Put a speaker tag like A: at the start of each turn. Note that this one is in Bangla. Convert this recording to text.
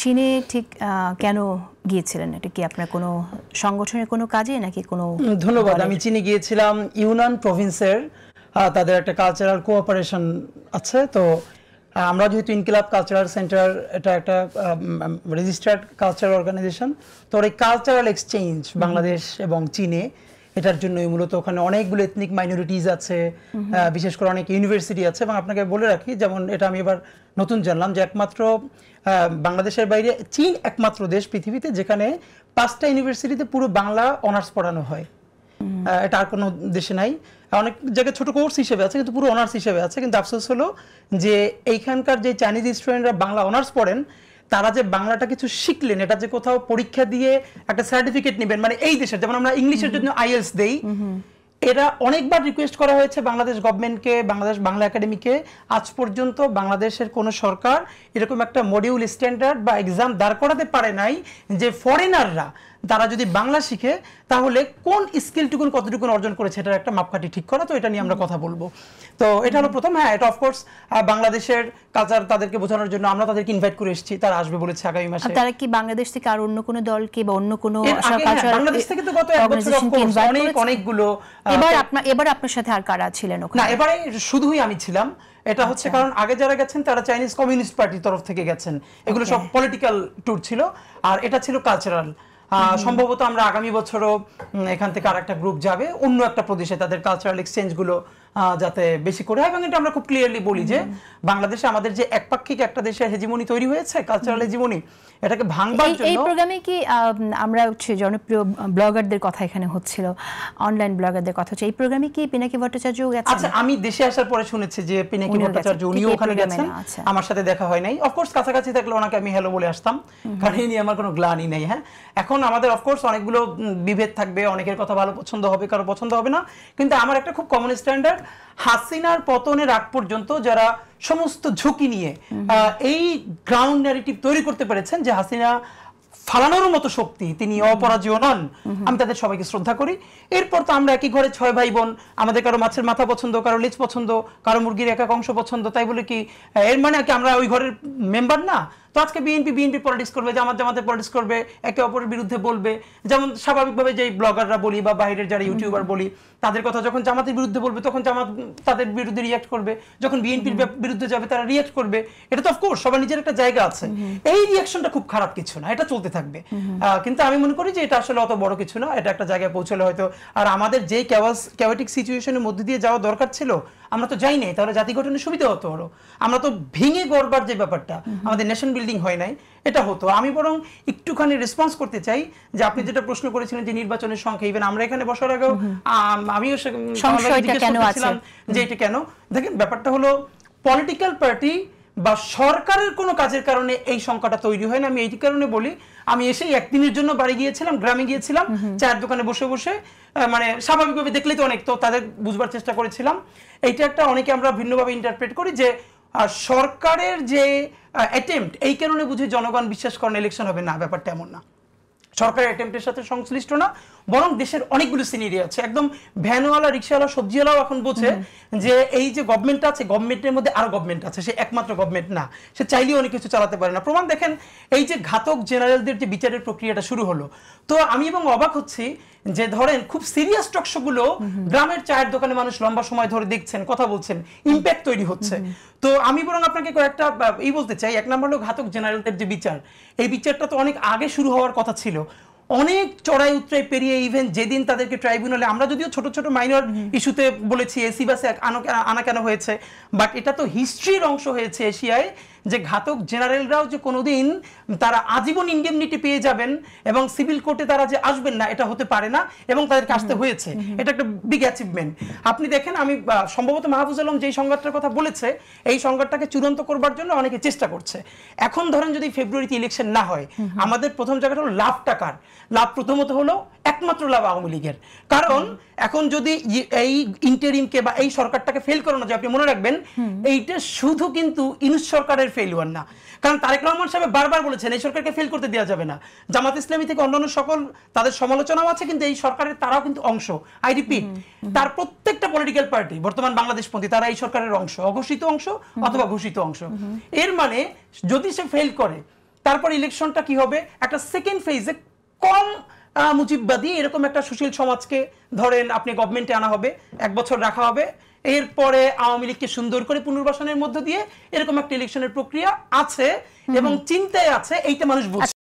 A: চীনে ঠিক কেন গিয়েছিলেন? এটা কি আপনার কোনো সংগঠনের কোনো কাজে নাকি কোনো?
B: ধন্যবাদ। আমি চীনে গিয়েছিলাম ইউনান প্রভিন্সের, তাদের একটা কালচারাল কোঅপারেশন আছে। তো আমরা যেহেতু ইনকিলাব কালচারাল সেন্টার, এটা একটা রেজিস্টার্ড কালচারাল অর্গানাইজেশন, তো এই কালচারাল এক্সচেঞ্জ বাংলাদেশ এবং চীনে, এটার জন্যই মূলত ওখানে অনেকগুলো এথনিক মাইনরিটিজ আছে, বিশেষ করে অনেক ইউনিভার্সিটি আছে। এবং আপনাকে বলে রাখি, যেমন এটা আমি এবার নতুন জানলাম যে একমাত্র বাংলাদেশের বাইরে চীন একমাত্র দেশ পৃথিবীতে যেখানে 5টা ইউনিভার্সিটিতে পুরো বাংলা অনার্স পড়ানো হয়। এটা আর কোনো দেশে নাই। অনেক জায়গায় ছোট কোর্স হিসেবে আছে, কিন্তু পুরো অনার্স হিসেবে আছে। কিন্তু আফসোস হলো যে এইখানকার যে চাইনিজ স্টুডেন্টরা বাংলা অনার্স পড়েন, তারা যে বাংলাটা কিছু শিখলেন, এটা যে কোথাও পরীক্ষা দিয়ে একটা সার্টিফিকেট নেবেন, মানে এই দেশের যেমন আমরা ইংলিশের জন্য আইএলস দেই, এরা অনেকবার রিকোয়েস্ট করা হয়েছে বাংলাদেশ গভর্নমেন্টকে, বাংলাদেশ বাংলা একাডেমিকে। আজ পর্যন্ত বাংলাদেশের কোনো সরকার এরকম একটা মডিউল স্ট্যান্ডার্ড বা এক্সাম দাঁড় করাতে পারে নাই যে ফরেনাররা তারা যদি বাংলা শিখে তাহলে কোন স্কিলটুকুন কতটুকুন অর্জন করেছে এটার একটা মাপকাঠি ঠিক করা। তো এটা নিয়ে আমরা কথা বলবো। তো এটা হলো প্রথম। হ্যাঁ, এটা অফকোর্স বাংলাদেশের কালচার তাদেরকে বোঝানোর জন্য আমরা তাদেরকে ইনভাইট করে এসেছি, তারা আসবে বলেছে আগামী মাসে।
A: তারা কি বাংলাদেশ থেকে আর অন্য কোনো দলকে বা অন্য কোনো
B: বাংলাদেশ থেকে তো গত এক বছর অনেকগুলো।
A: এবার আপনার সাথে আর কারা ছিলেন ওখানে?
B: না, এবারে শুধুই আমি ছিলাম। এটা হচ্ছে কারণ আগে যারা গেছেন তারা চাইনিজ কমিউনিস্ট পার্টির তরফ থেকে গেছেন, এগুলো সব পলিটিক্যাল ট্যুর ছিল, আর এটা ছিল কালচারাল। সম্ভবত আমরা আগামী বছরও এখান থেকে আরেকটা গ্রুপ যাবে অন্য একটা প্রদেশে, তাদের কালচারাল এক্সচেঞ্জ গুলো যাতে বেশি করে হয়। এবং এটা আমরা খুব ক্লিয়ারলি বলি যে বাংলাদেশে আমাদের যে একপাক্ষিক একটা দেশের হেজিমনি তৈরি হয়েছে, কালচারাল হেজিমনি, এটাকে ভাঙবার জন্য
A: এই প্রোগ্রামে কি আমরা হচ্ছে জনপ্রিয় ব্লগারদের কথা এখানে হচ্ছিল, অনলাইন ব্লগারদের কথা হচ্ছে, এই প্রোগ্রামে কি পিনাকি ভট্টাচার্য গেছেন?
B: আচ্ছা, আমি দেশে আসার পরে শুনেছি যে পিনাকি ভট্টাচার্য উনিও ওখানে গেছেন, আমার সাথে দেখা হয় নাই। অফকোর্স কাছাকাছি থাকলে ওনাকে আমি হ্যালো বলে আসতাম, কারণ এই নিয়ে আমার কোনো গ্লানি নেই। হ্যাঁ, এখন আমাদের অফকোর্স অনেকগুলো বিভেদ থাকবে, অনেকের কথা ভালো পছন্দ হবে, কারো পছন্দ হবে না, কিন্তু আমার একটা খুব কমন স্ট্যান্ডার্ড, হাসিনার পতনের আগ পর্যন্ত যারা সমস্ত ঝুঁকি নিয়ে এই গ্রাউন্ড ন্যারেটিভ তৈরি করতে পেরেছেন যে হাসিনা ফালানোর মতো শক্তি, তিনি অপরাজেয় নন, আমি তাদের সবাইকে শ্রদ্ধা করি। এরপর তো আমরা একই ঘরে 6 ভাই বোন, আমাদের কারো মাছের মাথা পছন্দ, কারো লেজ পছন্দ, কারো মুরগির এক অংশ পছন্দ, তাই বলে কি এর মানে কি আমরা ওই ঘরের মেম্বার না? তো আজকে বিএনপি পলিটিক্স করবে, জামাতে পলিটিক্স করবে, একে অপরের বিরুদ্ধে বলবে, যেমন স্বাভাবিকভাবে যে ব্লগাররা বলি বা বাইরের যারা ইউটিউবার বলি, তাদের কথা যখন জামাতের বিরুদ্ধে বলবে তখন জামাত তাদের বিরুদ্ধে রিয়াক্ট করবে, যখন বিএনপির বিরুদ্ধে যাবে তারা রিয়াক্ট করবে। এটা তো অফকোর্স সবার নিজের একটা জায়গা আছে। এই রিয়াকশনটা খুব খারাপ কিছু না, এটা চলতে থাকবে। কিন্তু আমি মনে করি যে এটা আসলে অত বড় কিছু না, এটা একটা জায়গায় পৌঁছলে হয়তো। আর আমাদের যে ক্যাওয়াটিক সিচুয়েশনের মধ্যে দিয়ে যাওয়া দরকার ছিল আমরা তো যাই নাই, তাহলে জাতি গঠনের সুবিধা হতো আরো। আমরা তো ভেঙে গড়বার যে ব্যাপারটা, আমাদের নেশন বিল্ডিং হয় নাই, এটা হতো। আমি বরং একটুখানি রেসপন্স করতে চাই যে আপনি যেটা প্রশ্ন করেছিলেন যে নির্বাচনের সংখ্যা, ইভেন আমরা এখানে বসার আগেও আমিও জিজ্ঞেস যে এটা কেন। দেখেন, ব্যাপারটা হলো পলিটিক্যাল পার্টি বা সরকারের কোনো কাজের কারণে এই সংখ্যাটা তৈরি হয় না। আমি এই কারণে বলি, আমি এসেই একদিনের জন্য বাড়ি গিয়েছিলাম, গ্রামে গিয়েছিলাম, চায়ের দোকানে বসে বসে, মানে স্বাভাবিকভাবে দেখলেই তো অনেক, তো তাদের বুঝবার চেষ্টা করেছিলাম। এইটা একটা অনেকে আমরা ভিন্নভাবে ইন্টারপ্রেট করি যে সরকারের যে অ্যাটেম্পট, এই কারণে বুঝে জনগণ বিশ্বাস করেন ইলেকশন হবে, না, ব্যাপারটা এমন না। সরকারের অ্যাটেম্পটের সাথে সংশ্লিষ্ট না, বরং দেশের অনেকগুলো সিনারি আছে। একদম ভ্যানওয়ালা, রিক্সাওয়ালা, সবজিওয়ালাও এখন বোঝে যে এই যে গভর্নমেন্ট আছে, গভর্নমেন্টের মধ্যে আরো গভর্নমেন্ট আছে, সে একমাত্র গভর্নমেন্ট না, সে চাইলেও অনেক কিছু চালাতে পারে না। প্রমাণ দেখেন, এই যে ঘাতক জেনারেলদের যে বিচারের প্রক্রিয়াটা শুরু হলো, তো আমি এবং অবাক হচ্ছি যে ধরেন খুব সিরিয়াস টকশোগুলো গ্রামের চায়ের দোকানে মানুষ লম্বা সময় ধরে দেখছেন, কথা বলছেন, ইম্প্যাক্ট তৈরি হচ্ছে। তো আমি বরং আপনাকে কয়েকটা এই বলতে চাই। এক নম্বর হলো ঘাতক জেনারেলদের যে বিচার, এই বিচারটা তো অনেক আগে শুরু হওয়ার কথা ছিল, অনেক চড়াই উতরাই পেরিয়ে। ইভেন যেদিন তাদেরকে ট্রাইব্যুনালে, আমরা যদিও ছোট ছোট মাইনর ইস্যুতে বলেছি এসি বাসে আনা কেন হয়েছে, বাট এটা তো হিস্ট্রির অংশ হয়েছে এশিয়ায়, যে ঘাতক জেনারেলরাও যে কোনোদিন তারা আজীবন ইন্ডেমনিটি পেয়ে যাবেন এবং সিভিল কোর্টে তারা যে আসবেন না, এটা হতে পারে না, এবং তাদেরকে আসতে হয়েছে। এটা একটা বিগ অ্যাচিভমেন্ট। আপনি দেখেন, আমি সম্ভবত মাহফুজ আলম যেই সংঘাতটার কথা বলেছে, এই সংঘাতটাকে চূড়ান্ত করবার জন্য অনেকে চেষ্টা করছে। এখন ধরেন যদি ফেব্রুয়ারিতে ইলেকশন না হয়, আমাদের প্রথম জায়গাটা হলো লাভটা কার? লাভ প্রথমত হলো একমাত্র লাভ আওয়ামী লীগের। কারণ এখন যদি এই ইন্টারিমকে বা এই সরকারটাকে ফেল করানো যায়, আপনি মনে রাখবেন এইটা শুধু কিন্তু ইউনূস সরকারের ফেলিওর না, কারণ তারেক রহমান সাহেব বারবার বলেছেন এই সরকারকে ফেল করতে দেওয়া যাবে না। জামাত ইসলামী থেকে অন্যান্য সকল তাদের সমালোচনাও আছে, কিন্তু এই সরকারের তারাও কিন্তু অংশ। আই রিপিট, তার প্রত্যেকটা পলিটিক্যাল পার্টি বর্তমান বাংলাদেশপন্থী, তারা এই সরকারের অংশ, অঘোষিত অংশ অথবা ঘোষিত অংশ। এর মানে যদি সে ফেল করে, তারপর ইলেকশনটা কি হবে, একটা সেকেন্ড ফেজে কম মুজিববাদী এরকম একটা সুশীল সমাজকে ধরেন আপনি গভর্নমেন্টে আনা হবে, 1 বছর রাখা হবে, এরপরে আওয়ামী লীগকে সুন্দর করে পুনর্বাসনের মধ্য দিয়ে এরকম একটা ইলেকশনের প্রক্রিয়া আছে এবং চিন্তায় আছে, এইটা মানুষ বুঝছে।